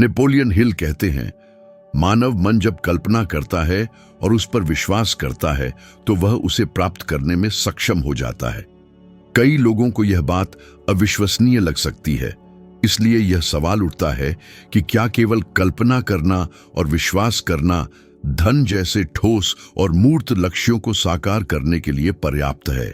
Napoleon Hill कहते हैं, मानव मन जब कल्पना करता है और उस पर विश्वास करता है तो वह उसे प्राप्त करने में सक्षम हो जाता है। कई लोगों को यह बात अविश्वसनीय लग सकती है, इसलिए यह सवाल उठता है कि क्या केवल कल्पना करना और विश्वास करना धन जैसे ठोस और मूर्त लक्ष्यों को साकार करने के लिए पर्याप्त है।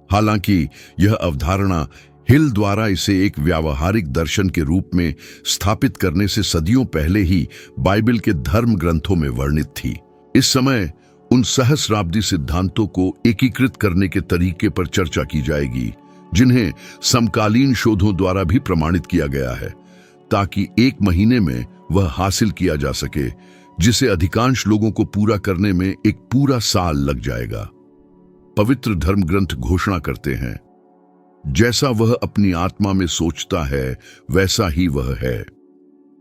हालांकि यह अवधारणा हिल द्वारा इसे एक व्यावहारिक दर्शन के रूप में स्थापित करने से सदियों पहले ही बाइबल के धर्म ग्रंथों में वर्णित थी। इस समय उन सहस्राब्दी सिद्धांतों को एकीकृत करने के तरीके पर चर्चा की जाएगी, जिन्हें समकालीन शोधों द्वारा भी प्रमाणित किया गया है, ताकि एक महीने में वह हासिल किया जा सके जिसे अधिकांश लोगों को पूरा करने में एक पूरा साल लग जाएगा। पवित्र धर्म ग्रंथ घोषणा करते हैं, जैसा वह अपनी आत्मा में सोचता है वैसा ही वह है।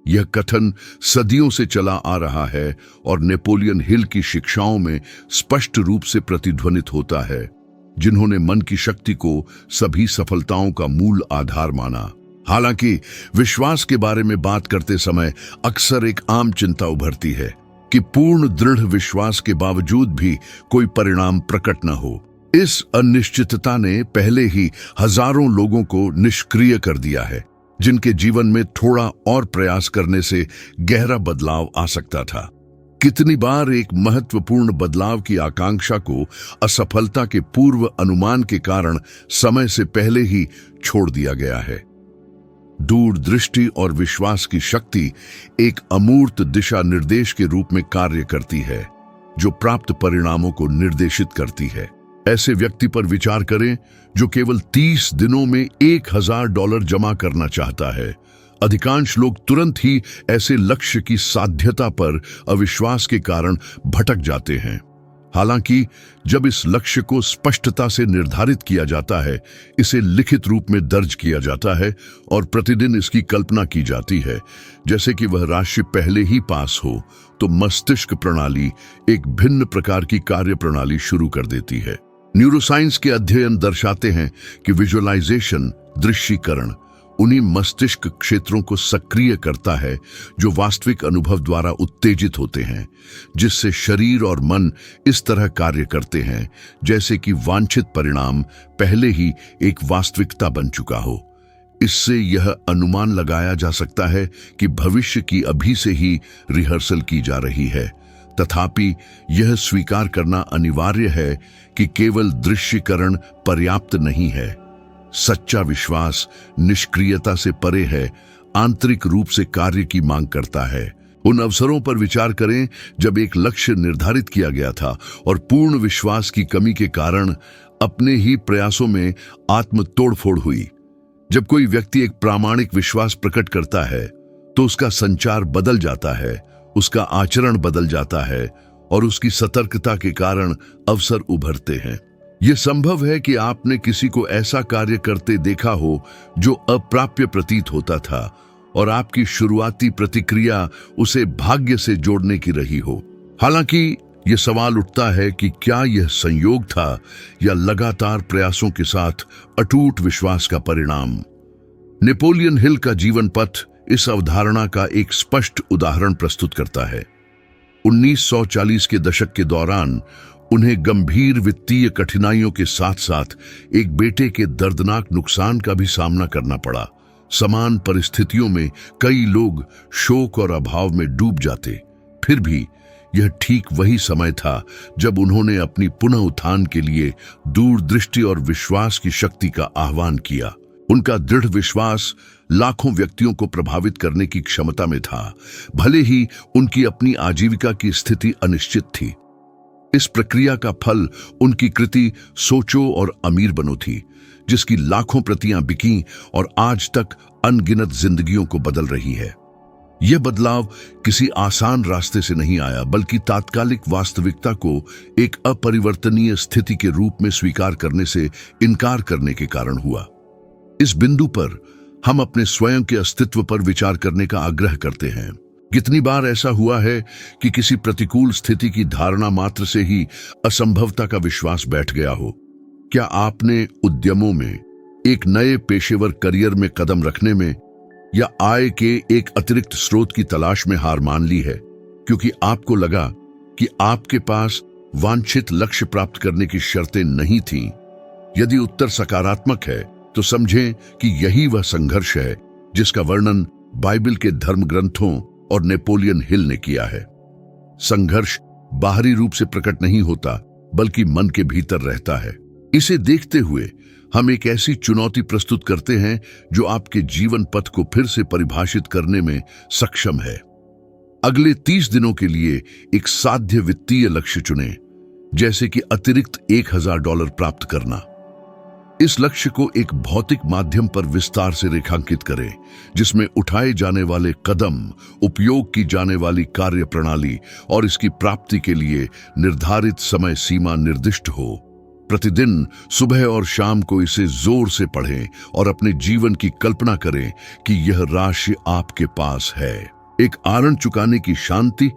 यह कथन सदियों से चला आ रहा है और नेपोलियन हिल की शिक्षाओं में स्पष्ट रूप से प्रतिध्वनित होता है, जिन्होंने मन की शक्ति को सभी सफलताओं का मूल आधार माना। हालांकि विश्वास के बारे में बात करते समय अक्सर एक आम चिंता उभरती है कि पूर्ण दृढ़ विश्वास के बावजूद भी कोई परिणाम प्रकट न हो। इस अनिश्चितता ने पहले ही हजारों लोगों को निष्क्रिय कर दिया है, जिनके जीवन में थोड़ा और प्रयास करने से गहरा बदलाव आ सकता था। कितनी बार एक महत्वपूर्ण बदलाव की आकांक्षा को असफलता के पूर्व अनुमान के कारण समय से पहले ही छोड़ दिया गया है। दूरदृष्टि और विश्वास की शक्ति एक अमूर्त दिशा निर्देश के रूप में कार्य करती है, जो प्राप्त परिणामों को निर्देशित करती है। ऐसे व्यक्ति पर विचार करें जो केवल 30 दिनों में $1000 जमा करना चाहता है। अधिकांश लोग तुरंत ही ऐसे लक्ष्य की साध्यता पर अविश्वास के कारण भटक जाते हैं। हालांकि जब इस लक्ष्य को स्पष्टता से निर्धारित किया जाता है, इसे लिखित रूप में दर्ज किया जाता है और प्रतिदिन इसकी कल्पना की जाती है जैसे कि वह राशि पहले ही पास हो, तो मस्तिष्क प्रणाली एक भिन्न प्रकार की कार्य प्रणाली शुरू कर देती है। न्यूरोसाइंस के अध्ययन दर्शाते हैं कि विजुअलाइजेशन, दृश्यीकरण, उन्हीं मस्तिष्क क्षेत्रों को सक्रिय करता है जो वास्तविक अनुभव द्वारा उत्तेजित होते हैं, जिससे शरीर और मन इस तरह कार्य करते हैं जैसे कि वांछित परिणाम पहले ही एक वास्तविकता बन चुका हो। इससे यह अनुमान लगाया जा सकता है कि भविष्य की अभी से ही रिहर्सल की जा रही है। तथापि यह स्वीकार करना अनिवार्य है कि केवल दृश्यीकरण पर्याप्त नहीं है। सच्चा विश्वास निष्क्रियता से परे है, आंतरिक रूप से कार्य की मांग करता है। उन अवसरों पर विचार करें जब एक लक्ष्य निर्धारित किया गया था और पूर्ण विश्वास की कमी के कारण अपने ही प्रयासों में आत्म तोड़फोड़ हुई। जब कोई व्यक्ति एक प्रामाणिक विश्वास प्रकट करता है तो उसका संचार बदल जाता है, उसका आचरण बदल जाता है और उसकी सतर्कता के कारण अवसर उभरते हैं। यह संभव है कि आपने किसी को ऐसा कार्य करते देखा हो जो अप्राप्य प्रतीत होता था और आपकी शुरुआती प्रतिक्रिया उसे भाग्य से जोड़ने की रही हो। हालांकि यह सवाल उठता है कि क्या यह संयोग था या लगातार प्रयासों के साथ अटूट विश्वास का परिणाम। नेपोलियन हिल का जीवन पथ इस अवधारणा का एक स्पष्ट उदाहरण प्रस्तुत करता है। 1940 के दशक के दौरान उन्हें गंभीर वित्तीय कठिनाइयों के साथ साथ एक बेटे के दर्दनाक नुकसान का भी सामना करना पड़ा। समान परिस्थितियों में कई लोग शोक और अभाव में डूब जाते। फिर भी यह ठीक वही समय था जब उन्होंने अपनी पुनः उत्थान के लिए दूरदृष्टि और विश्वास की शक्ति का आह्वान किया। उनका दृढ़ विश्वास लाखों व्यक्तियों को प्रभावित करने की क्षमता में था, भले ही उनकी अपनी आजीविका की स्थिति अनिश्चित थी। इस प्रक्रिया का फल उनकी कृति सोचो और अमीर बनो थी, जिसकी लाखों प्रतियां बिकीं और आज तक अनगिनत जिंदगियों को बदल रही है। यह बदलाव किसी आसान रास्ते से नहीं आया, बल्कि तात्कालिक वास्तविकता को एक अपरिवर्तनीय स्थिति के रूप में स्वीकार करने से इनकार करने के कारण हुआ। इस बिंदु पर हम अपने स्वयं के अस्तित्व पर विचार करने का आग्रह करते हैं। कितनी बार ऐसा हुआ है कि किसी प्रतिकूल स्थिति की धारणा मात्र से ही असंभवता का विश्वास बैठ गया हो? क्या आपने उद्यमों में, एक नए पेशेवर करियर में कदम रखने में या आय के एक अतिरिक्त स्रोत की तलाश में हार मान ली है क्योंकि आपको लगा कि आपके पास वांछित लक्ष्य प्राप्त करने की शर्तें नहीं थीं? यदि उत्तर सकारात्मक है तो समझें कि यही वह संघर्ष है जिसका वर्णन बाइबल के धर्म ग्रंथों और नेपोलियन हिल ने किया है। संघर्ष बाहरी रूप से प्रकट नहीं होता बल्कि मन के भीतर रहता है। इसे देखते हुए हम एक ऐसी चुनौती प्रस्तुत करते हैं जो आपके जीवन पथ को फिर से परिभाषित करने में सक्षम है। अगले 30 दिनों के लिए एक साध्य वित्तीय लक्ष्य चुनें, जैसे कि अतिरिक्त $1000 प्राप्त करना। इस लक्ष्य को एक भौतिक माध्यम पर विस्तार से रेखांकित करें, जिसमें उठाए जाने वाले कदम, उपयोग की जाने वाली कार्य प्रणाली और इसकी प्राप्ति के लिए निर्धारित समय सीमा निर्दिष्ट हो। प्रतिदिन सुबह और शाम को इसे जोर से पढ़ें और अपने जीवन की कल्पना करें कि यह राशि आपके पास है। एक आरण चुकाने की शांति,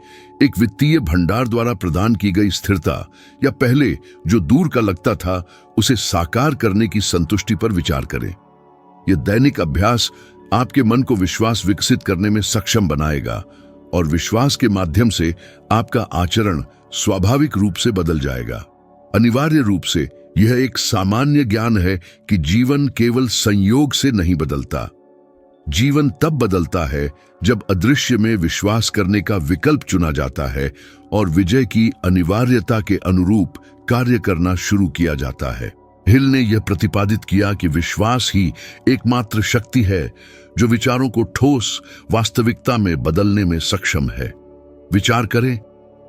एक वित्तीय भंडार द्वारा प्रदान की गई स्थिरता, या पहले जो दूर का लगता था उसे साकार करने की संतुष्टि पर विचार करें। यह दैनिक अभ्यास आपके मन को विश्वास विकसित करने में सक्षम बनाएगा और विश्वास के माध्यम से आपका आचरण स्वाभाविक रूप से बदल जाएगा। अनिवार्य रूप से यह एक सामान्य ज्ञान है कि जीवन केवल संयोग से नहीं बदलता। जीवन तब बदलता है जब अदृश्य में विश्वास करने का विकल्प चुना जाता है और विजय की अनिवार्यता के अनुरूप कार्य करना शुरू किया जाता है। हिल ने यह प्रतिपादित किया कि विश्वास ही एकमात्र शक्ति है जो विचारों को ठोस वास्तविकता में बदलने में सक्षम है। विचार करें,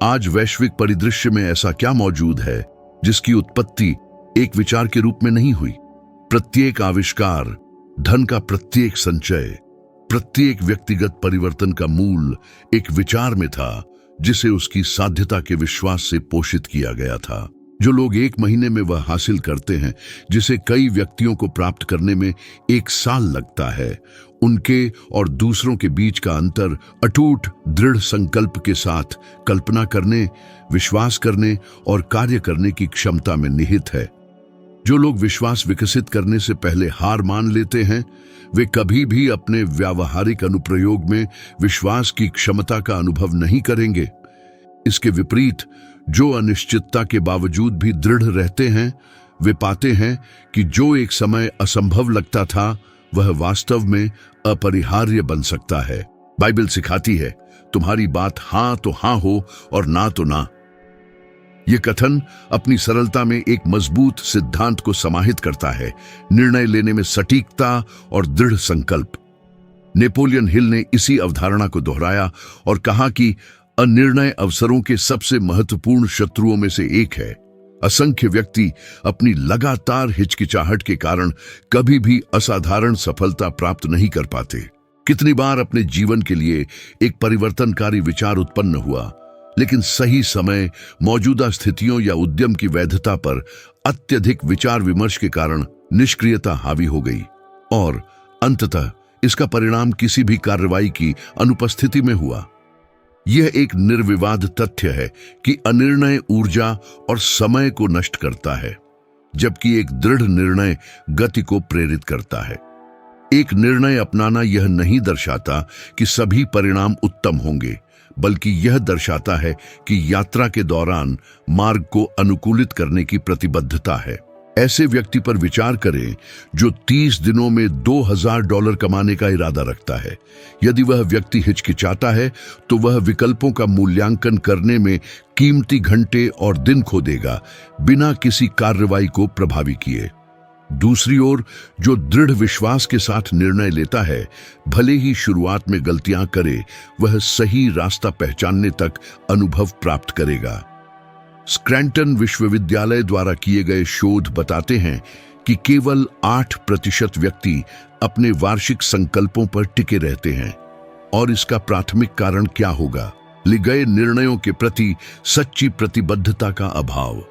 आज वैश्विक परिदृश्य में ऐसा क्या मौजूद है जिसकी उत्पत्ति एक विचार के रूप में नहीं हुई? प्रत्येक आविष्कार, धन का प्रत्येक संचय, प्रत्येक व्यक्तिगत परिवर्तन का मूल एक विचार में था जिसे उसकी साध्यता के विश्वास से पोषित किया गया था। जो लोग 1 महीने में वह हासिल करते हैं जिसे कई व्यक्तियों को प्राप्त करने में 1 साल लगता है, उनके और दूसरों के बीच का अंतर अटूट दृढ़ संकल्प के साथ कल्पना करने, विश्वास करने और कार्य करने की क्षमता में निहित है। जो लोग विश्वास विकसित करने से पहले हार मान लेते हैं, वे कभी भी अपने व्यावहारिक अनुप्रयोग में विश्वास की क्षमता का अनुभव नहीं करेंगे। इसके विपरीत, जो अनिश्चितता के बावजूद भी दृढ़ रहते हैं, वे पाते हैं कि जो एक समय असंभव लगता था वह वास्तव में अपरिहार्य बन सकता है। बाइबल सिखाती है, तुम्हारी बात हां तो हां हो और ना तो ना। यह कथन अपनी सरलता में एक मजबूत सिद्धांत को समाहित करता है, निर्णय लेने में सटीकता और दृढ़ संकल्प। नेपोलियन हिल ने इसी अवधारणा को दोहराया और कहा कि अनिर्णय अवसरों के सबसे महत्वपूर्ण शत्रुओं में से एक है। असंख्य व्यक्ति अपनी लगातार हिचकिचाहट के कारण कभी भी असाधारण सफलता प्राप्त नहीं कर पाते। कितनी बार अपने जीवन के लिए एक परिवर्तनकारी विचार उत्पन्न हुआ, लेकिन सही समय, मौजूदा स्थितियों या उद्यम की वैधता पर अत्यधिक विचार विमर्श के कारण निष्क्रियता हावी हो गई और अंततः इसका परिणाम किसी भी कार्रवाई की अनुपस्थिति में हुआ। यह एक निर्विवाद तथ्य है कि अनिर्णय ऊर्जा और समय को नष्ट करता है, जबकि एक दृढ़ निर्णय गति को प्रेरित करता है। एक निर्णय अपनाना यह नहीं दर्शाता कि सभी परिणाम उत्तम होंगे, बल्कि यह दर्शाता है कि यात्रा के दौरान मार्ग को अनुकूलित करने की प्रतिबद्धता है। ऐसे व्यक्ति पर विचार करें जो 30 दिनों में $2000 कमाने का इरादा रखता है। यदि वह व्यक्ति हिचकिचाता है तो वह विकल्पों का मूल्यांकन करने में कीमती घंटे और दिन खो देगा, बिना किसी कार्रवाई को प्रभावी किए। दूसरी ओर, जो दृढ़ विश्वास के साथ निर्णय लेता है, भले ही शुरुआत में गलतियां करे, वह सही रास्ता पहचानने तक अनुभव प्राप्त करेगा। स्क्रैंटन विश्वविद्यालय द्वारा किए गए शोध बताते हैं कि केवल 8% व्यक्ति अपने वार्षिक संकल्पों पर टिके रहते हैं। और इसका प्राथमिक कारण क्या होगा? लिए गए निर्णयों के प्रति सच्ची प्रतिबद्धता का अभाव।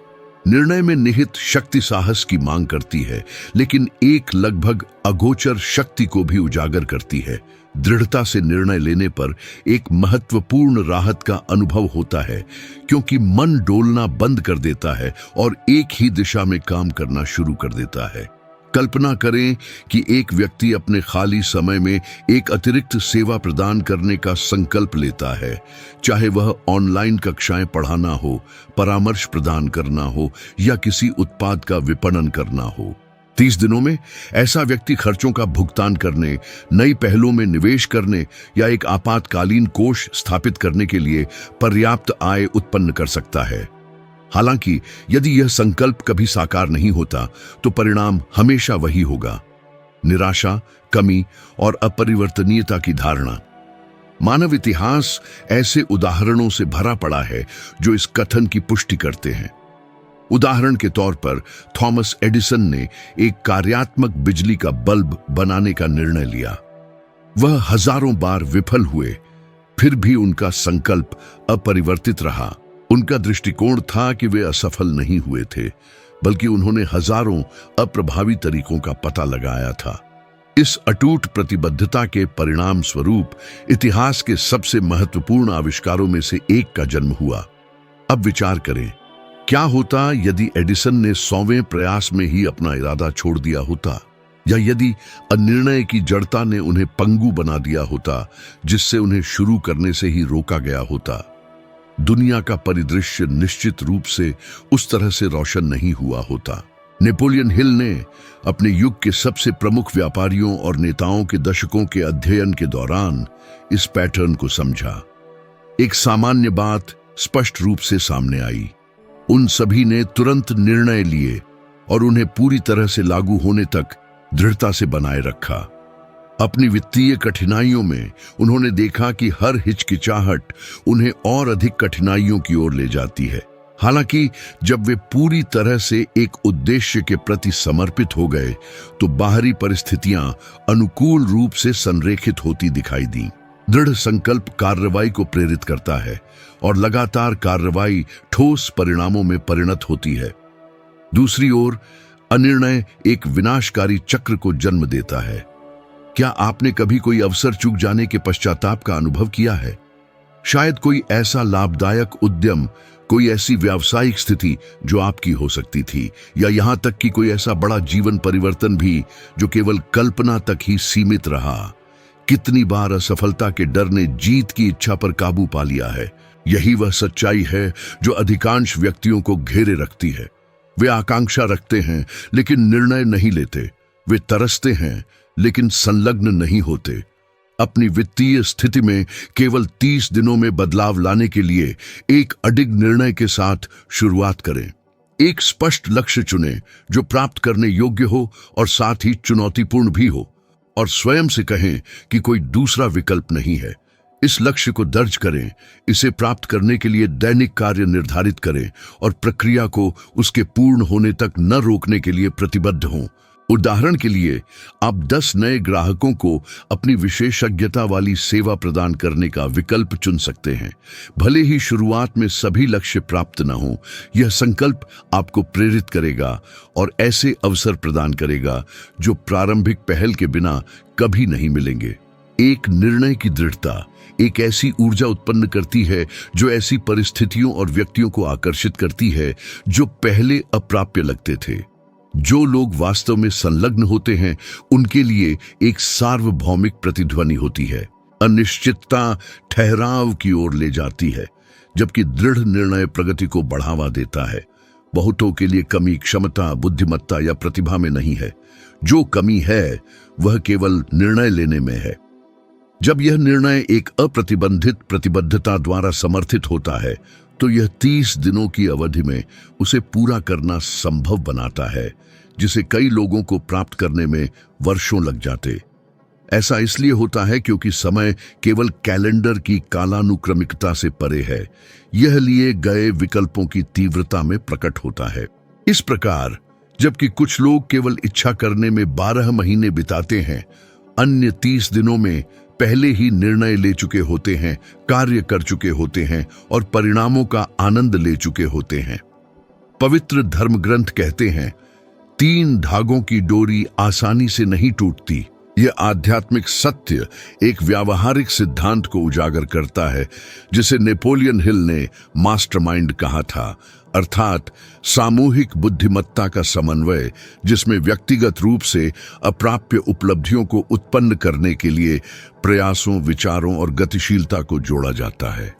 निर्णय में निहित शक्ति साहस की मांग करती है, लेकिन एक लगभग अगोचर शक्ति को भी उजागर करती है। दृढ़ता से निर्णय लेने पर एक महत्वपूर्ण राहत का अनुभव होता है, क्योंकि मन डोलना बंद कर देता है और एक ही दिशा में काम करना शुरू कर देता है। कल्पना करें कि एक व्यक्ति अपने खाली समय में एक अतिरिक्त सेवा प्रदान करने का संकल्प लेता है, चाहे वह ऑनलाइन कक्षाएं पढ़ाना हो, परामर्श प्रदान करना हो या किसी उत्पाद का विपणन करना हो। 30 दिनों में ऐसा व्यक्ति खर्चों का भुगतान करने, नई पहलों में निवेश करने या एक आपातकालीन कोष स्थापित करने के लिए पर्याप्त आय उत्पन्न कर सकता है। हालांकि यदि यह संकल्प कभी साकार नहीं होता तो परिणाम हमेशा वही होगा: निराशा, कमी और अपरिवर्तनीयता की धारणा। मानव इतिहास ऐसे उदाहरणों से भरा पड़ा है जो इस कथन की पुष्टि करते हैं। उदाहरण के तौर पर थॉमस एडिसन ने एक कार्यात्मक बिजली का बल्ब बनाने का निर्णय लिया। वह हजारों बार विफल हुए, फिर भी उनका संकल्प अपरिवर्तित रहा। उनका दृष्टिकोण था कि वे असफल नहीं हुए थे, बल्कि उन्होंने हजारों अप्रभावी तरीकों का पता लगाया था। इस अटूट प्रतिबद्धता के परिणाम स्वरूप इतिहास के सबसे महत्वपूर्ण आविष्कारों में से एक का जन्म हुआ। अब विचार करें, क्या होता यदि एडिसन ने 100वें प्रयास में ही अपना इरादा छोड़ दिया होता, या यदि अनिर्णय की जड़ता ने उन्हें पंगु बना दिया होता, जिससे उन्हें शुरू करने से ही रोका गया होता। दुनिया का परिदृश्य निश्चित रूप से उस तरह से रोशन नहीं हुआ होता। नेपोलियन हिल ने अपने युग के सबसे प्रमुख व्यापारियों और नेताओं के दशकों के अध्ययन के दौरान इस पैटर्न को समझा। एक सामान्य बात स्पष्ट रूप से सामने आई: उन सभी ने तुरंत निर्णय लिए और उन्हें पूरी तरह से लागू होने तक दृढ़ता से बनाए रखा। अपनी वित्तीय कठिनाइयों में उन्होंने देखा कि हर हिचकिचाहट उन्हें और अधिक कठिनाइयों की ओर ले जाती है। हालांकि जब वे पूरी तरह से एक उद्देश्य के प्रति समर्पित हो गए तो बाहरी परिस्थितियां अनुकूल रूप से संरेखित होती दिखाई दी। दृढ़ संकल्प कार्रवाई को प्रेरित करता है और लगातार कार्रवाई ठोस परिणामों में परिणत होती है। दूसरी ओर अनिर्णय एक विनाशकारी चक्र को जन्म देता है। क्या आपने कभी कोई अवसर चूक जाने के पश्चाताप का अनुभव किया है? शायद कोई ऐसा लाभदायक उद्यम, कोई ऐसी व्यावसायिक स्थिति जो आपकी हो सकती थी, या यहां तक कि कोई ऐसा बड़ा जीवन परिवर्तन भी जो केवल कल्पना तक ही सीमित रहा। कितनी बार असफलता के डर ने जीत की इच्छा पर काबू पा लिया है। यही वह सच्चाई है जो अधिकांश व्यक्तियों को घेरे रखती है। वे आकांक्षा रखते हैं लेकिन निर्णय नहीं लेते। वे तरसते हैं लेकिन संलग्न नहीं होते। अपनी वित्तीय स्थिति में केवल 30 दिनों में बदलाव लाने के लिए एक अडिग निर्णय के साथ शुरुआत करें। एक स्पष्ट लक्ष्य चुनें जो प्राप्त करने योग्य हो और साथ ही चुनौतीपूर्ण भी हो, और स्वयं से कहें कि कोई दूसरा विकल्प नहीं है। इस लक्ष्य को दर्ज करें, इसे प्राप्त करने के लिए दैनिक कार्य निर्धारित करें और प्रक्रिया को उसके पूर्ण होने तक न रोकने के लिए प्रतिबद्ध हों। उदाहरण के लिए, आप 10 नए ग्राहकों को अपनी विशेषज्ञता वाली सेवा प्रदान करने का विकल्प चुन सकते हैं। भले ही शुरुआत में सभी लक्ष्य प्राप्त न हो, यह संकल्प आपको प्रेरित करेगा और ऐसे अवसर प्रदान करेगा जो प्रारंभिक पहल के बिना कभी नहीं मिलेंगे। एक निर्णय की दृढ़ता एक ऐसी ऊर्जा उत्पन्न करती है जो ऐसी परिस्थितियों और व्यक्तियों को आकर्षित करती है जो पहले अप्राप्य लगते थे। जो लोग वास्तव में संलग्न होते हैं उनके लिए एक सार्वभौमिक प्रतिध्वनि होती है। अनिश्चितता ठहराव की ओर ले जाती है, जबकि दृढ़ निर्णय प्रगति को बढ़ावा देता है। बहुतों के लिए कमी क्षमता, बुद्धिमत्ता या प्रतिभा में नहीं है। जो कमी है वह केवल निर्णय लेने में है। जब यह निर्णय एक अप्रतिबंधित प्रतिबद्धता द्वारा समर्थित होता है तो यह 30 दिनों की अवधि में उसे पूरा करना संभव बनाता है, जिसे कई लोगों को प्राप्त करने में वर्षों लग जाते। ऐसा इसलिए होता है क्योंकि समय केवल कैलेंडर की कालानुक्रमिकता से परे है, यह लिए गए विकल्पों की तीव्रता में प्रकट होता है। इस प्रकार जबकि कुछ लोग केवल इच्छा करने में 12 महीने बिताते हैं, अन्य 30 दिनों में पहले ही निर्णय ले चुके होते हैं, कार्य कर चुके होते हैं और परिणामों का आनंद ले चुके होते हैं। पवित्र धर्म ग्रंथ कहते हैं, 3 धागों की डोरी आसानी से नहीं टूटती, यह आध्यात्मिक सत्य एक व्यावहारिक सिद्धांत को उजागर करता है जिसे नेपोलियन हिल ने मास्टरमाइंड कहा था, अर्थात सामूहिक बुद्धिमत्ता का समन्वय जिसमें व्यक्तिगत रूप से अप्राप्य उपलब्धियों को उत्पन्न करने के लिए प्रयासों, विचारों और गतिशीलता को जोड़ा जाता है।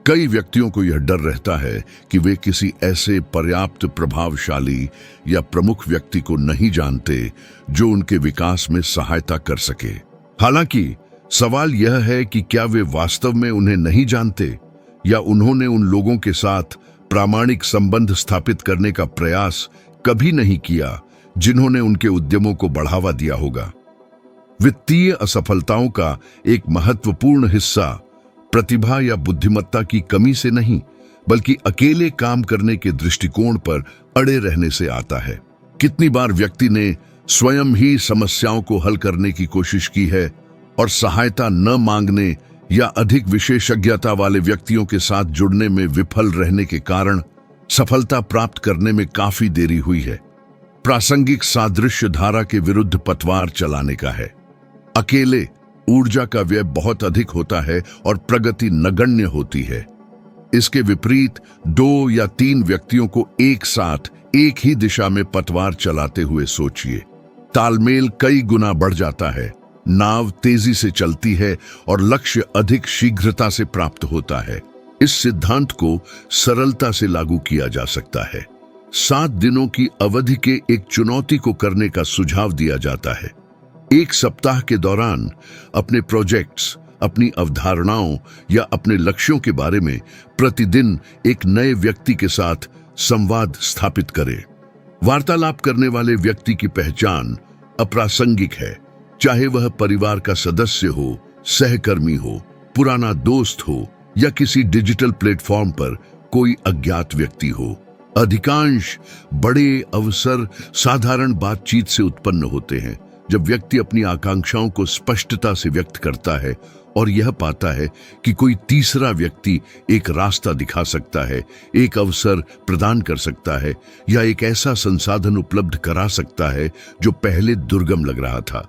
कई व्यक्तियों को यह डर रहता है कि वे किसी ऐसे पर्याप्त प्रभावशाली या प्रमुख व्यक्ति को नहीं जानते जो उनके विकास में सहायता कर सके। हालांकि सवाल यह है कि क्या वे वास्तव में उन्हें नहीं जानते या उन्होंने उन लोगों के साथ प्रामाणिक संबंध स्थापित करने का प्रयास कभी नहीं किया जिन्होंने उनके उद्यमों को बढ़ावा दिया होगा। वित्तीय असफलताओं का एक महत्वपूर्ण हिस्सा प्रतिभा या बुद्धिमत्ता की कमी से नहीं बल्कि अकेले काम करने के दृष्टिकोण पर अड़े रहने से आता है। कितनी बार व्यक्ति ने स्वयं ही समस्याओं को हल करने की कोशिश की है और सहायता न मांगने या अधिक विशेषज्ञता वाले व्यक्तियों के साथ जुड़ने में विफल रहने के कारण सफलता प्राप्त करने में काफी देरी हुई है। प्रासंगिक सादृश्य धारा के विरुद्ध पतवार चलाने का है। अकेले ऊर्जा का व्यय बहुत अधिक होता है और प्रगति नगण्य होती है। इसके विपरीत 2 या 3 व्यक्तियों को एक साथ एक ही दिशा में पतवार चलाते हुए सोचिए। तालमेल कई गुना बढ़ जाता है, नाव तेजी से चलती है और लक्ष्य अधिक शीघ्रता से प्राप्त होता है। इस सिद्धांत को सरलता से लागू किया जा सकता है। 7 दिनों की अवधि के एक चुनौती को करने का सुझाव दिया जाता है। एक सप्ताह के दौरान अपने प्रोजेक्ट्स, अपनी अवधारणाओं या अपने लक्ष्यों के बारे में प्रतिदिन एक नए व्यक्ति के साथ संवाद स्थापित करें। वार्तालाप करने वाले व्यक्ति की पहचान अप्रासंगिक है, चाहे वह परिवार का सदस्य हो, सहकर्मी हो, पुराना दोस्त हो या किसी डिजिटल प्लेटफॉर्म पर कोई अज्ञात व्यक्ति हो। अधिकांश बड़े अवसर साधारण बातचीत से उत्पन्न होते हैं, जब व्यक्ति अपनी आकांक्षाओं को स्पष्टता से व्यक्त करता है और यह पाता है कि कोई तीसरा व्यक्ति एक रास्ता दिखा सकता है, एक अवसर प्रदान कर सकता है या एक ऐसा संसाधन उपलब्ध करा सकता है जो पहले दुर्गम लग रहा था।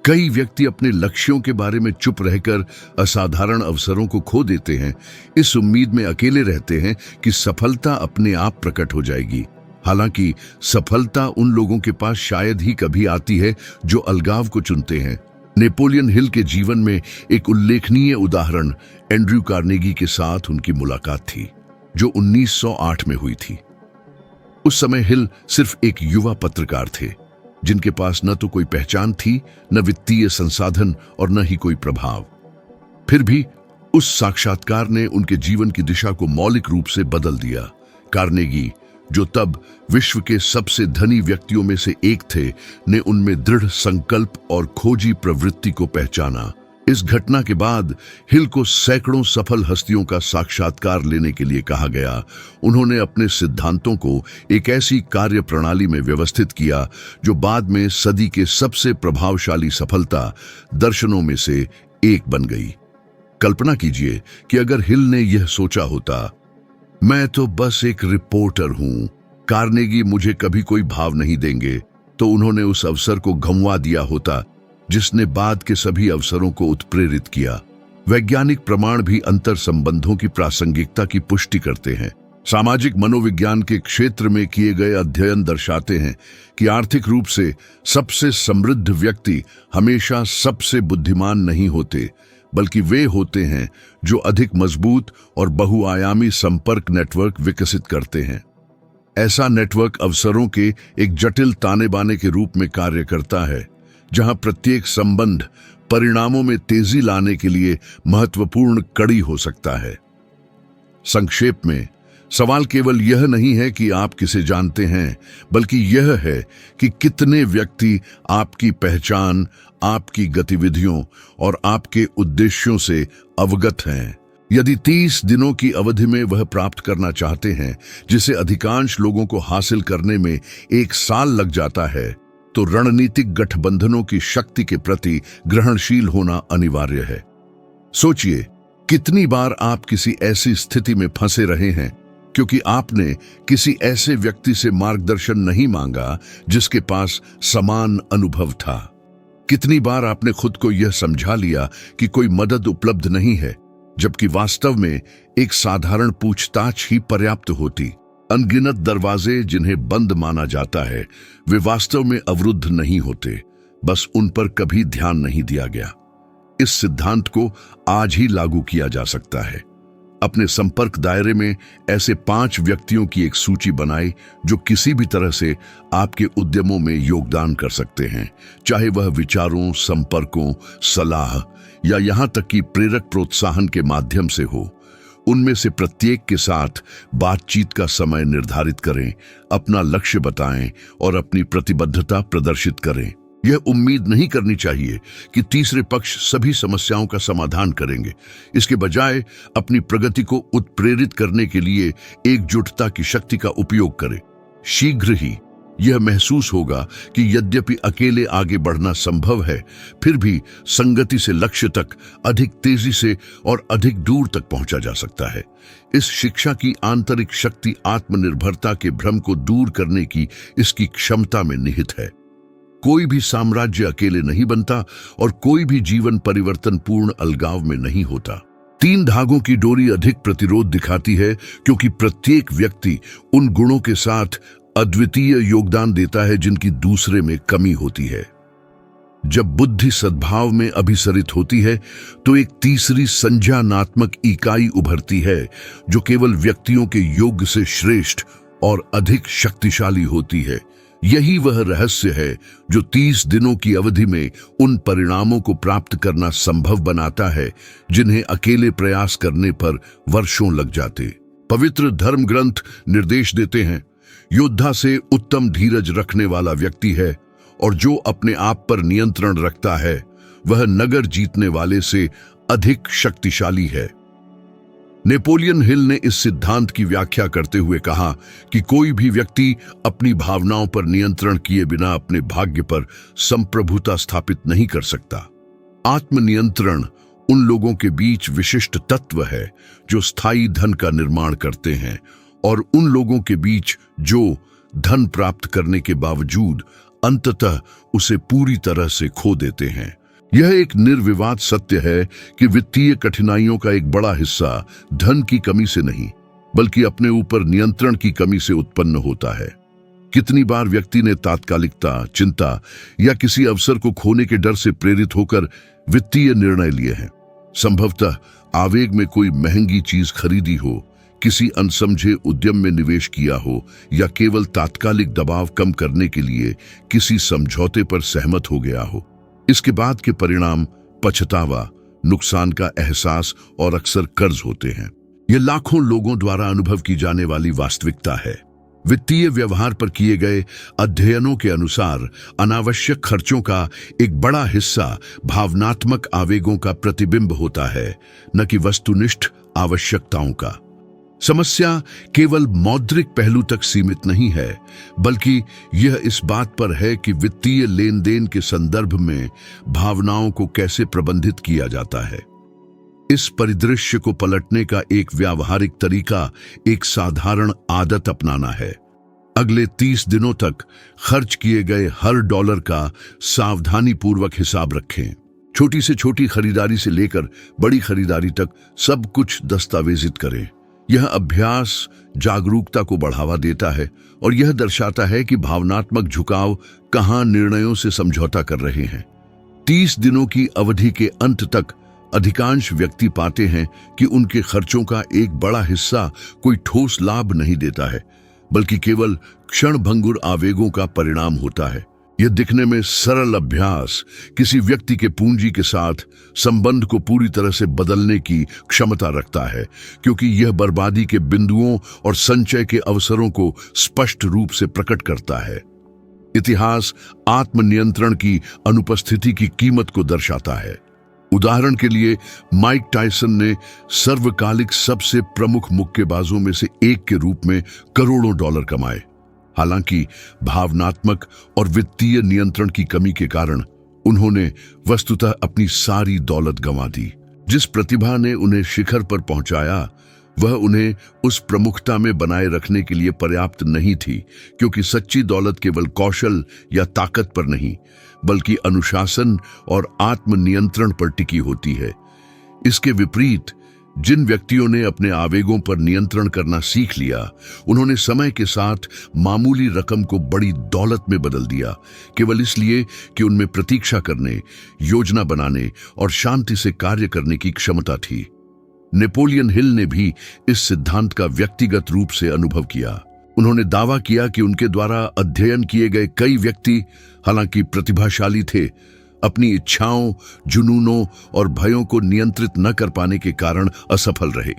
कई व्यक्ति अपने लक्ष्यों के बारे में चुप रहकर असाधारण अवसरों को खो देते हैं, इस उम्मीद में अकेले रहते हैं कि सफलता अपने आप प्रकट हो जाएगी। हालांकि सफलता उन लोगों के पास शायद ही कभी आती है जो अलगाव को चुनते हैं। नेपोलियन हिल के जीवन में एक उल्लेखनीय उदाहरण एंड्रयू कार्नेगी के साथ उनकी मुलाकात थी, जो 1908 में हुई थी। उस समय हिल सिर्फ एक युवा पत्रकार थे, जिनके पास न तो कोई पहचान थी, न वित्तीय संसाधन और न ही कोई प्रभाव। फिर भी उस साक्षात्कार ने उनके जीवन की दिशा को मौलिक रूप से बदल दिया। कार्नेगी, जो तब विश्व के सबसे धनी व्यक्तियों में से एक थे, ने उनमें दृढ़ संकल्प और खोजी प्रवृत्ति को पहचाना। इस घटना के बाद हिल को सैकड़ों सफल हस्तियों का साक्षात्कार लेने के लिए कहा गया। उन्होंने अपने सिद्धांतों को एक ऐसी कार्य प्रणाली में व्यवस्थित किया जो बाद में सदी के सबसे प्रभावशाली सफलता दर्शनों में से एक बन गई। कल्पना कीजिए कि अगर हिल ने यह सोचा होता, मैं तो बस एक रिपोर्टर हूं, कार्नेगी मुझे कभी कोई भाव नहीं देंगे, तो उन्होंने उस अवसर को गंवा दिया होता जिसने बाद के सभी अवसरों को उत्प्रेरित किया। वैज्ञानिक प्रमाण भी अंतर संबंधों की प्रासंगिकता की पुष्टि करते हैं। सामाजिक मनोविज्ञान के क्षेत्र में किए गए अध्ययन दर्शाते हैं कि आर्थिक रूप से सबसे समृद्ध व्यक्ति हमेशा सबसे बुद्धिमान नहीं होते, बल्कि वे होते हैं जो अधिक मजबूत और बहुआयामी संपर्क नेटवर्क विकसित करते हैं। ऐसा नेटवर्क अवसरों के एक जटिल ताने बाने के रूप में कार्य करता है, जहां प्रत्येक संबंध परिणामों में तेजी लाने के लिए महत्वपूर्ण कड़ी हो सकता है। संक्षेप में, सवाल केवल यह नहीं है कि आप किसे जानते हैं, बल्कि यह है कि कितने व्यक्ति आपकी पहचान, आपकी गतिविधियों और आपके उद्देश्यों से अवगत हैं। यदि 30 दिनों की अवधि में वह प्राप्त करना चाहते हैं जिसे अधिकांश लोगों को हासिल करने में 1 साल लग जाता है, तो रणनीतिक गठबंधनों की शक्ति के प्रति ग्रहणशील होना अनिवार्य है। सोचिए, कितनी बार आप किसी ऐसी स्थिति में फंसे रहे हैं क्योंकि आपने किसी ऐसे व्यक्ति से मार्गदर्शन नहीं मांगा जिसके पास समान अनुभव था। कितनी बार आपने खुद को यह समझा लिया कि कोई मदद उपलब्ध नहीं है, जबकि वास्तव में एक साधारण पूछताछ ही पर्याप्त होती। अनगिनत दरवाजे जिन्हें बंद माना जाता है, वे वास्तव में अवरुद्ध नहीं होते, बस उन पर कभी ध्यान नहीं दिया गया। इस सिद्धांत को आज ही लागू किया जा सकता है। अपने संपर्क दायरे में ऐसे 5 व्यक्तियों की एक सूची बनाएं जो किसी भी तरह से आपके उद्यमों में योगदान कर सकते हैं, चाहे वह विचारों, संपर्कों, सलाह या यहां तक कि प्रेरक प्रोत्साहन के माध्यम से हो। उनमें से प्रत्येक के साथ बातचीत का समय निर्धारित करें, अपना लक्ष्य बताएं और अपनी प्रतिबद्धता प्रदर्शित करें। यह उम्मीद नहीं करनी चाहिए कि तीसरे पक्ष सभी समस्याओं का समाधान करेंगे। इसके बजाय अपनी प्रगति को उत्प्रेरित करने के लिए एकजुटता की शक्ति का उपयोग करें। शीघ्र ही यह महसूस होगा कि यद्यपि अकेले आगे बढ़ना संभव है, फिर भी संगति से लक्ष्य तक अधिक तेजी से और अधिक दूर तक पहुंचा जा सकता है। इस शिक्षा की आंतरिक शक्ति आत्मनिर्भरता के भ्रम को दूर करने की इसकी क्षमता में निहित है। कोई भी साम्राज्य अकेले नहीं बनता और कोई भी जीवन परिवर्तन पूर्ण अलगाव में नहीं होता। 3 धागों की डोरी अधिक प्रतिरोध दिखाती है क्योंकि प्रत्येक व्यक्ति उन गुणों के साथ अद्वितीय योगदान देता है जिनकी दूसरे में कमी होती है। जब बुद्धि सद्भाव में अभिसरित होती है तो एक तीसरी संज्ञानात्मक इकाई उभरती है जो केवल व्यक्तियों के योग से श्रेष्ठ और अधिक शक्तिशाली होती है। यही वह रहस्य है जो 30 दिनों की अवधि में उन परिणामों को प्राप्त करना संभव बनाता है जिन्हें अकेले प्रयास करने पर वर्षों लग जाते। पवित्र धर्म ग्रंथ निर्देश देते हैं, योद्धा से उत्तम धीरज रखने वाला व्यक्ति है और जो अपने आप पर नियंत्रण रखता है वह नगर जीतने वाले से अधिक शक्तिशाली है। नेपोलियन हिल ने इस सिद्धांत की व्याख्या करते हुए कहा कि कोई भी व्यक्ति अपनी भावनाओं पर नियंत्रण किए बिना अपने भाग्य पर संप्रभुता स्थापित नहीं कर सकता। आत्मनियंत्रण उन लोगों के बीच विशिष्ट तत्व है जो स्थायी धन का निर्माण करते हैं और उन लोगों के बीच जो धन प्राप्त करने के बावजूद अंततः उसे पूरी तरह से खो देते हैं। यह एक निर्विवाद सत्य है कि वित्तीय कठिनाइयों का एक बड़ा हिस्सा धन की कमी से नहीं बल्कि अपने ऊपर नियंत्रण की कमी से उत्पन्न होता है। कितनी बार व्यक्ति ने तात्कालिकता, चिंता या किसी अवसर को खोने के डर से प्रेरित होकर वित्तीय निर्णय लिए हैं। संभवतः आवेग में कोई महंगी चीज खरीदी हो, किसी अनसमझे उद्यम में निवेश किया हो या केवल तात्कालिक दबाव कम करने के लिए किसी समझौते पर सहमत हो गया हो। इसके बाद के परिणाम पछतावा, नुकसान का एहसास और अक्सर कर्ज होते हैं। यह लाखों लोगों द्वारा अनुभव की जाने वाली वास्तविकता है। वित्तीय व्यवहार पर किए गए अध्ययनों के अनुसार अनावश्यक खर्चों का एक बड़ा हिस्सा भावनात्मक आवेगों का प्रतिबिंब होता है, न कि वस्तुनिष्ठ आवश्यकताओं का। समस्या केवल मौद्रिक पहलू तक सीमित नहीं है, बल्कि यह इस बात पर है कि वित्तीय लेन देन के संदर्भ में भावनाओं को कैसे प्रबंधित किया जाता है। इस परिदृश्य को पलटने का एक व्यावहारिक तरीका एक साधारण आदत अपनाना है। अगले 30 दिनों तक खर्च किए गए हर डॉलर का सावधानीपूर्वक हिसाब रखें। छोटी से छोटी खरीदारी से लेकर बड़ी खरीदारी तक सब कुछ दस्तावेजित करें। यह अभ्यास जागरूकता को बढ़ावा देता है और यह दर्शाता है कि भावनात्मक झुकाव कहां निर्णयों से समझौता कर रहे हैं। 30 दिनों की अवधि के अंत तक अधिकांश व्यक्ति पाते हैं कि उनके खर्चों का एक बड़ा हिस्सा कोई ठोस लाभ नहीं देता है, बल्कि केवल क्षणभंगुर आवेगों का परिणाम होता है। यह दिखने में सरल अभ्यास किसी व्यक्ति के पूंजी के साथ संबंध को पूरी तरह से बदलने की क्षमता रखता है, क्योंकि यह बर्बादी के बिंदुओं और संचय के अवसरों को स्पष्ट रूप से प्रकट करता है। इतिहास आत्मनियंत्रण की अनुपस्थिति की कीमत को दर्शाता है। उदाहरण के लिए माइक टायसन ने सर्वकालिक सबसे प्रमुख मुक्केबाजों में से एक के रूप में करोड़ों डॉलर कमाए। हालांकि भावनात्मक और वित्तीय नियंत्रण की कमी के कारण उन्होंने वस्तुतः अपनी सारी दौलत गंवा दी। जिस प्रतिभा ने उन्हें शिखर पर पहुंचाया वह उन्हें उस प्रमुखता में बनाए रखने के लिए पर्याप्त नहीं थी, क्योंकि सच्ची दौलत केवल कौशल या ताकत पर नहीं बल्कि अनुशासन और आत्मनियंत्रण पर टिकी होती है। इसके विपरीत जिन व्यक्तियों ने अपने आवेगों पर नियंत्रण करना सीख लिया, उन्होंने समय के साथ मामूली रकम को बड़ी दौलत में बदल दिया, केवल इसलिए कि उनमें प्रतीक्षा करने, योजना बनाने और शांति से कार्य करने की क्षमता थी। नेपोलियन हिल ने भी इस सिद्धांत का व्यक्तिगत रूप से अनुभव किया। उन्होंने दावा किया कि उनके द्वारा अध्ययन किए गए कई व्यक्ति, हालांकि प्रतिभाशाली थे, अपनी इच्छाओं, जुनूनों और भयों को नियंत्रित न कर पाने के कारण असफल रहे।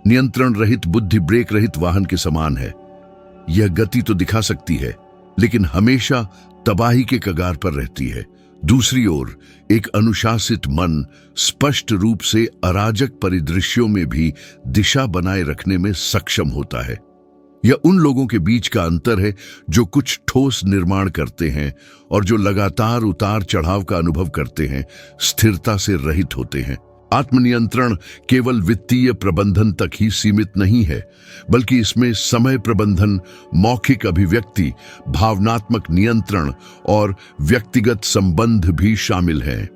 नियंत्रण रहित बुद्धि ब्रेक रहित वाहन के समान है। यह गति तो दिखा सकती है, लेकिन हमेशा तबाही के कगार पर रहती है। दूसरी ओर एक अनुशासित मन स्पष्ट रूप से अराजक परिदृश्यों में भी दिशा बनाए रखने में सक्षम होता है। यह उन लोगों के बीच का अंतर है जो कुछ ठोस निर्माण करते हैं और जो लगातार उतार चढ़ाव का अनुभव करते हैं, स्थिरता से रहित होते हैं। आत्मनियंत्रण केवल वित्तीय प्रबंधन तक ही सीमित नहीं है, बल्कि इसमें समय प्रबंधन, मौखिक अभिव्यक्ति, भावनात्मक नियंत्रण और व्यक्तिगत संबंध भी शामिल हैं।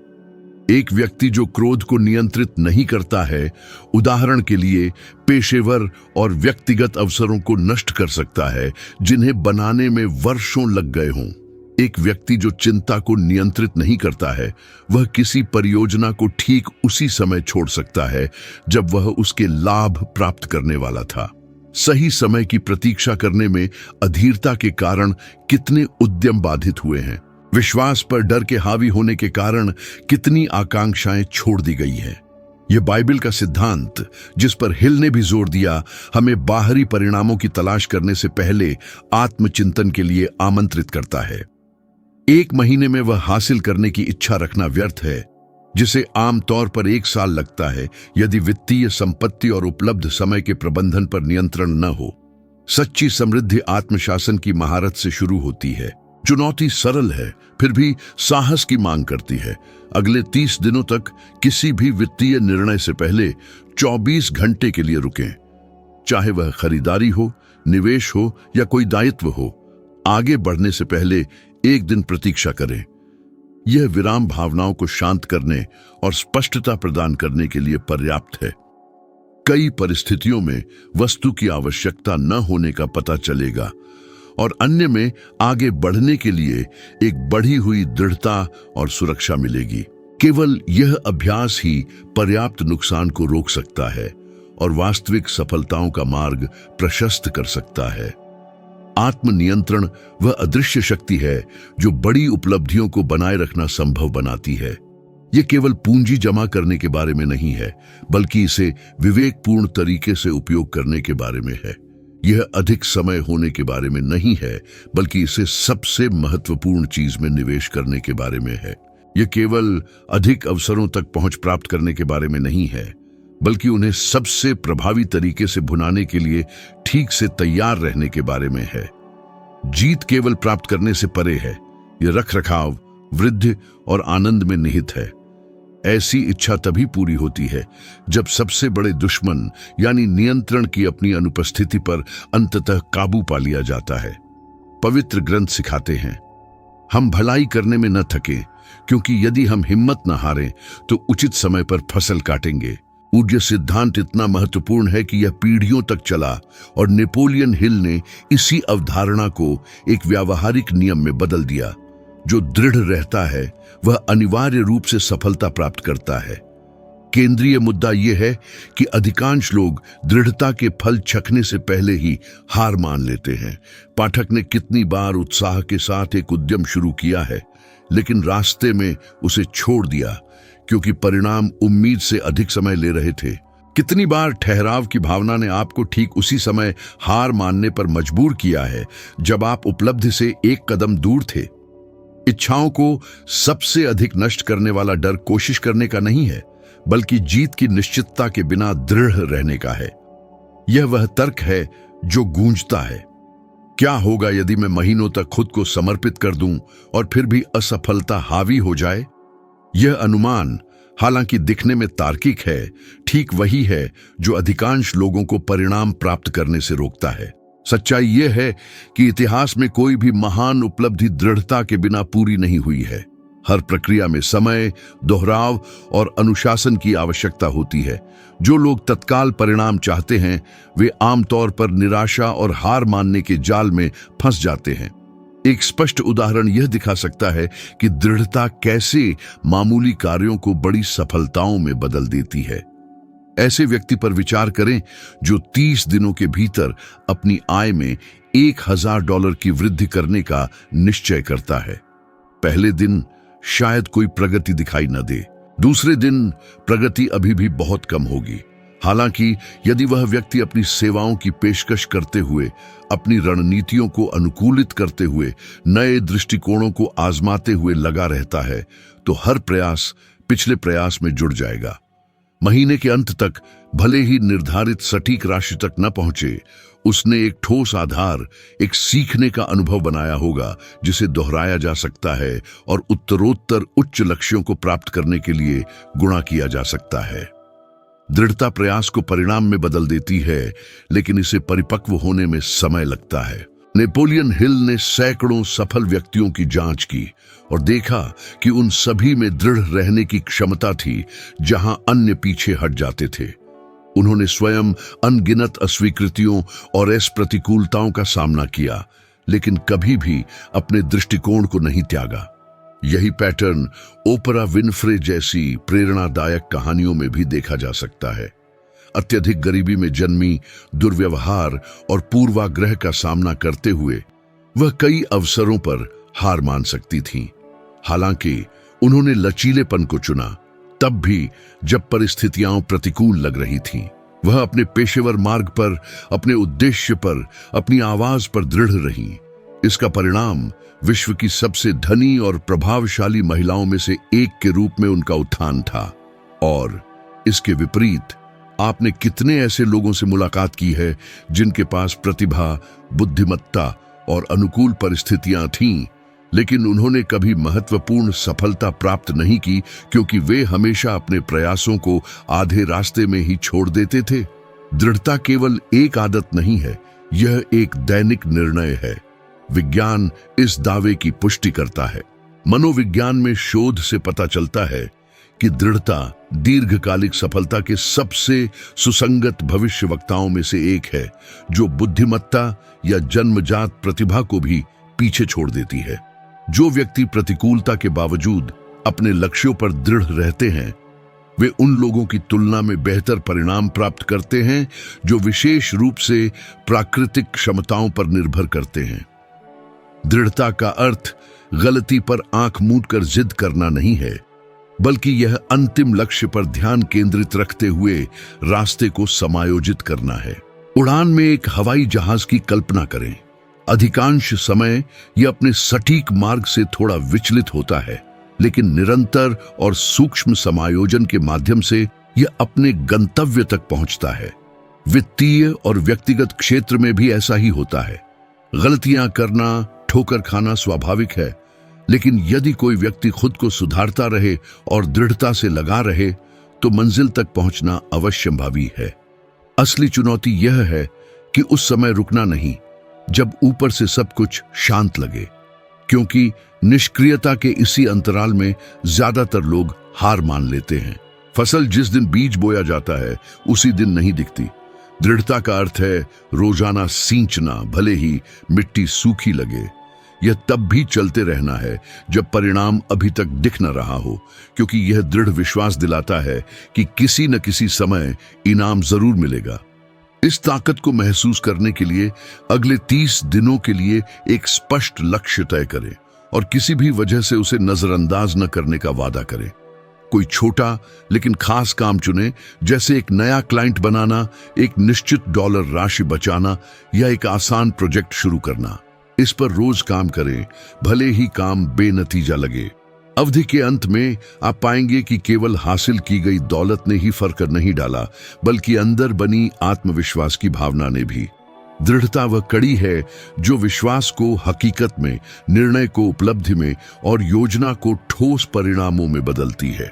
एक व्यक्ति जो क्रोध को नियंत्रित नहीं करता है, उदाहरण के लिए पेशेवर और व्यक्तिगत अवसरों को नष्ट कर सकता है जिन्हें बनाने में वर्षों लग गए हों। एक व्यक्ति जो चिंता को नियंत्रित नहीं करता है, वह किसी परियोजना को ठीक उसी समय छोड़ सकता है जब वह उसके लाभ प्राप्त करने वाला था। सही समय की प्रतीक्षा करने में अधीरता के कारण कितने उद्यम बाधित हुए हैं। विश्वास पर डर के हावी होने के कारण कितनी आकांक्षाएं छोड़ दी गई हैं। यह बाइबल का सिद्धांत, जिस पर हिल ने भी जोर दिया, हमें बाहरी परिणामों की तलाश करने से पहले आत्मचिंतन के लिए आमंत्रित करता है। एक महीने में वह हासिल करने की इच्छा रखना व्यर्थ है जिसे आमतौर पर 1 साल लगता है, यदि वित्तीय संपत्ति और उपलब्ध समय के प्रबंधन पर नियंत्रण न हो। सच्ची समृद्धि आत्मशासन की महारत से शुरू होती है। चुनौती सरल है, फिर भी साहस की मांग करती है। अगले 30 दिनों तक किसी भी वित्तीय निर्णय से पहले 24 घंटे के लिए रुकें। चाहे वह खरीदारी हो, निवेश हो या कोई दायित्व हो, आगे बढ़ने से पहले 1 दिन प्रतीक्षा करें। यह विराम भावनाओं को शांत करने और स्पष्टता प्रदान करने के लिए पर्याप्त है। कई परिस्थितियों में वस्तु की आवश्यकता न होने का पता चलेगा और अन्य में आगे बढ़ने के लिए एक बढ़ी हुई दृढ़ता और सुरक्षा मिलेगी। केवल यह अभ्यास ही पर्याप्त नुकसान को रोक सकता है और वास्तविक सफलताओं का मार्ग प्रशस्त कर सकता है। आत्मनियंत्रण वह अदृश्य शक्ति है जो बड़ी उपलब्धियों को बनाए रखना संभव बनाती है। यह केवल पूंजी जमा करने के बारे में नहीं है, बल्कि इसे विवेकपूर्ण तरीके से उपयोग करने के बारे में है। यह अधिक समय होने के बारे में नहीं है, बल्कि इसे सबसे महत्वपूर्ण चीज में निवेश करने के बारे में है। यह केवल अधिक अवसरों तक पहुंच प्राप्त करने के बारे में नहीं है, बल्कि उन्हें सबसे प्रभावी तरीके से भुनाने के लिए ठीक से तैयार रहने के बारे में है। जीत केवल प्राप्त करने से परे है, यह रखरखाव, वृद्धि और आनंद में निहित है। ऐसी इच्छा तभी पूरी होती है जब सबसे बड़े दुश्मन यानी नियंत्रण की अपनी अनुपस्थिति पर अंततः काबू पा लिया जाता है। पवित्र ग्रंथ सिखाते हैं, हम भलाई करने में न थकें, क्योंकि यदि हम हिम्मत न हारें तो उचित समय पर फसल काटेंगे। ऊर्जा सिद्धांत इतना महत्वपूर्ण है कि यह पीढ़ियों तक चला और नेपोलियन हिल ने इसी अवधारणा को एक व्यावहारिक नियम में बदल दिया। जो दृढ़ रहता है वह अनिवार्य रूप से सफलता प्राप्त करता है। केंद्रीय मुद्दा यह है कि अधिकांश लोग दृढ़ता के फल चखने से पहले ही हार मान लेते हैं। पाठक ने कितनी बार उत्साह के साथ एक उद्यम शुरू किया है, लेकिन रास्ते में उसे छोड़ दिया क्योंकि परिणाम उम्मीद से अधिक समय ले रहे थे। कितनी बार ठहराव की भावना ने आपको ठीक उसी समय हार मानने पर मजबूर किया है जब आप उपलब्धि से एक कदम दूर थे। इच्छाओं को सबसे अधिक नष्ट करने वाला डर कोशिश करने का नहीं है, बल्कि जीत की निश्चितता के बिना दृढ़ रहने का है। यह वह तर्क है जो गूंजता है, क्या होगा यदि मैं महीनों तक खुद को समर्पित कर दूं और फिर भी असफलता हावी हो जाए? यह अनुमान, हालांकि दिखने में तार्किक है, ठीक वही है जो अधिकांश लोगों को परिणाम प्राप्त करने से रोकता है। सच्चाई यह है कि इतिहास में कोई भी महान उपलब्धि दृढ़ता के बिना पूरी नहीं हुई है। हर प्रक्रिया में समय, दोहराव और अनुशासन की आवश्यकता होती है। जो लोग तत्काल परिणाम चाहते हैं, वे आमतौर पर निराशा और हार मानने के जाल में फंस जाते हैं। एक स्पष्ट उदाहरण यह दिखा सकता है कि दृढ़ता कैसे मामूली कार्यों को बड़ी सफलताओं में बदल देती है। ऐसे व्यक्ति पर विचार करें जो 30 दिनों के भीतर अपनी आय में $1000 की वृद्धि करने का निश्चय करता है। पहले दिन शायद कोई प्रगति दिखाई न दे, दूसरे दिन प्रगति अभी भी बहुत कम होगी। हालांकि यदि वह व्यक्ति अपनी सेवाओं की पेशकश करते हुए, अपनी रणनीतियों को अनुकूलित करते हुए, नए दृष्टिकोणों को आजमाते हुए लगा रहता है, तो हर प्रयास पिछले प्रयास में जुड़ जाएगा। महीने के अंत तक भले ही निर्धारित सटीक राशि तक न पहुंचे, उसने एक ठोस आधार, एक सीखने का अनुभव बनाया होगा जिसे दोहराया जा सकता है और उत्तरोत्तर उच्च लक्ष्यों को प्राप्त करने के लिए गुणा किया जा सकता है। दृढ़ता प्रयास को परिणाम में बदल देती है, लेकिन इसे परिपक्व होने में समय लगता है। नेपोलियन हिल ने सैकड़ों सफल व्यक्तियों की जांच की और देखा कि उन सभी में दृढ़ रहने की क्षमता थी जहां अन्य पीछे हट जाते थे। उन्होंने स्वयं अनगिनत अस्वीकृतियों और प्रतिकूलताओं का सामना किया, लेकिन कभी भी अपने दृष्टिकोण को नहीं त्यागा। यही पैटर्न ओपरा विनफ्रे जैसी प्रेरणादायक कहानियों में भी देखा जा सकता है। अत्यधिक गरीबी में जन्मी, दुर्व्यवहार और पूर्वाग्रह का सामना करते हुए वह कई अवसरों पर हार मान सकती थीं। हालांकि उन्होंने लचीलेपन को चुना, तब भी जब परिस्थितियां प्रतिकूल लग रही थीं। वह अपने पेशेवर मार्ग पर, अपने उद्देश्य पर, अपनी आवाज पर दृढ़ रहीं। इसका परिणाम विश्व की सबसे धनी और प्रभावशाली महिलाओं में से एक के रूप में उनका उत्थान था। और इसके विपरीत आपने कितने ऐसे लोगों से मुलाकात की है जिनके पास प्रतिभा, बुद्धिमत्ता और अनुकूल परिस्थितियां थीं, लेकिन उन्होंने कभी महत्वपूर्ण सफलता प्राप्त नहीं की क्योंकि वे हमेशा अपने प्रयासों को आधे रास्ते में ही छोड़ देते थे। दृढ़ता केवल एक आदत नहीं है, यह एक दैनिक निर्णय है। विज्ञान इस दावे की पुष्टि करता है। मनोविज्ञान में शोध से पता चलता है कि दृढ़ता दीर्घकालिक सफलता के सबसे सुसंगत भविष्यवक्ताओं में से एक है, जो बुद्धिमत्ता या जन्मजात प्रतिभा को भी पीछे छोड़ देती है। जो व्यक्ति प्रतिकूलता के बावजूद अपने लक्ष्यों पर दृढ़ रहते हैं, वे उन लोगों की तुलना में बेहतर परिणाम प्राप्त करते हैं जो विशेष रूप से प्राकृतिक क्षमताओं पर निर्भर करते हैं। दृढ़ता का अर्थ गलती पर आंख मूंद कर जिद करना नहीं है, बल्कि यह अंतिम लक्ष्य पर ध्यान केंद्रित रखते हुए रास्ते को समायोजित करना है। उड़ान में एक हवाई जहाज की कल्पना करें। अधिकांश समय यह अपने सटीक मार्ग से थोड़ा विचलित होता है, लेकिन निरंतर और सूक्ष्म समायोजन के माध्यम से यह अपने गंतव्य तक पहुंचता है। वित्तीय और व्यक्तिगत क्षेत्र में भी ऐसा ही होता है। गलतियां करना, ठोकर खाना स्वाभाविक है, लेकिन यदि कोई व्यक्ति खुद को सुधारता रहे और दृढ़ता से लगा रहे, तो मंजिल तक पहुंचना अवश्यंभावी है। असली चुनौती यह है कि उस समय रुकना नहीं जब ऊपर से सब कुछ शांत लगे, क्योंकि निष्क्रियता के इसी अंतराल में ज्यादातर लोग हार मान लेते हैं। फसल जिस दिन बीज बोया जाता है, उसी दिन नहीं दिखती। दृढ़ता का अर्थ है रोजाना सींचना, भले ही मिट्टी सूखी लगे। यह तब भी चलते रहना है जब परिणाम अभी तक दिख न रहा हो, क्योंकि यह दृढ़ विश्वास दिलाता है कि किसी न किसी समय इनाम जरूर मिलेगा। इस ताकत को महसूस करने के लिए अगले 30 दिनों के लिए एक स्पष्ट लक्ष्य तय करें और किसी भी वजह से उसे नजरअंदाज न करने का वादा करें। कोई छोटा लेकिन खास काम चुनें, जैसे एक नया क्लाइंट बनाना, एक निश्चित डॉलर राशि बचाना या एक आसान प्रोजेक्ट शुरू करना। इस पर रोज काम करें, भले ही काम बेनतीजा लगे। अवधि के अंत में आप पाएंगे कि केवल हासिल की गई दौलत ने ही फर्क नहीं डाला, बल्कि अंदर बनी आत्मविश्वास की भावना ने भी। दृढ़ता वह कड़ी है जो विश्वास को हकीकत में, निर्णय को उपलब्धि में और योजना को ठोस परिणामों में बदलती है।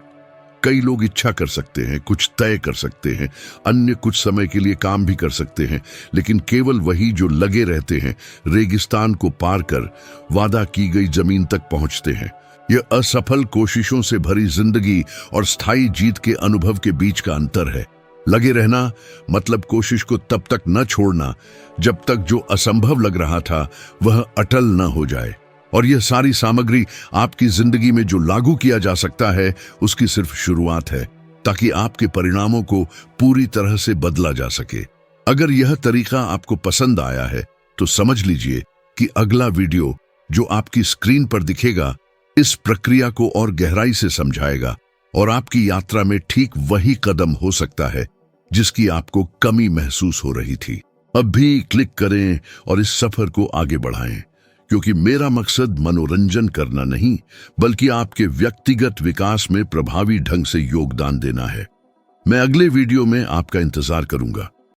कई लोग इच्छा कर सकते हैं, कुछ तय कर सकते हैं, अन्य कुछ समय के लिए काम भी कर सकते हैं, लेकिन केवल वही जो लगे रहते हैं, रेगिस्तान को पार कर वादा की गई जमीन तक पहुंचते हैं। यह असफल कोशिशों से भरी जिंदगी और स्थायी जीत के अनुभव के बीच का अंतर है। लगे रहना मतलब कोशिश को तब तक न छोड़ना जब तक जो असंभव लग रहा था वह अटल न हो जाए। और यह सारी सामग्री आपकी जिंदगी में जो लागू किया जा सकता है उसकी सिर्फ शुरुआत है, ताकि आपके परिणामों को पूरी तरह से बदला जा सके। अगर यह तरीका आपको पसंद आया है तो समझ लीजिए कि अगला वीडियो जो आपकी स्क्रीन पर दिखेगा इस प्रक्रिया को और गहराई से समझाएगा और आपकी यात्रा में ठीक वही कदम हो सकता है जिसकी आपको कमी महसूस हो रही थी। अब भी क्लिक करें और इस सफर को आगे बढ़ाएं, क्योंकि मेरा मकसद मनोरंजन करना नहीं बल्कि आपके व्यक्तिगत विकास में प्रभावी ढंग से योगदान देना है। मैं अगले वीडियो में आपका इंतजार करूंगा।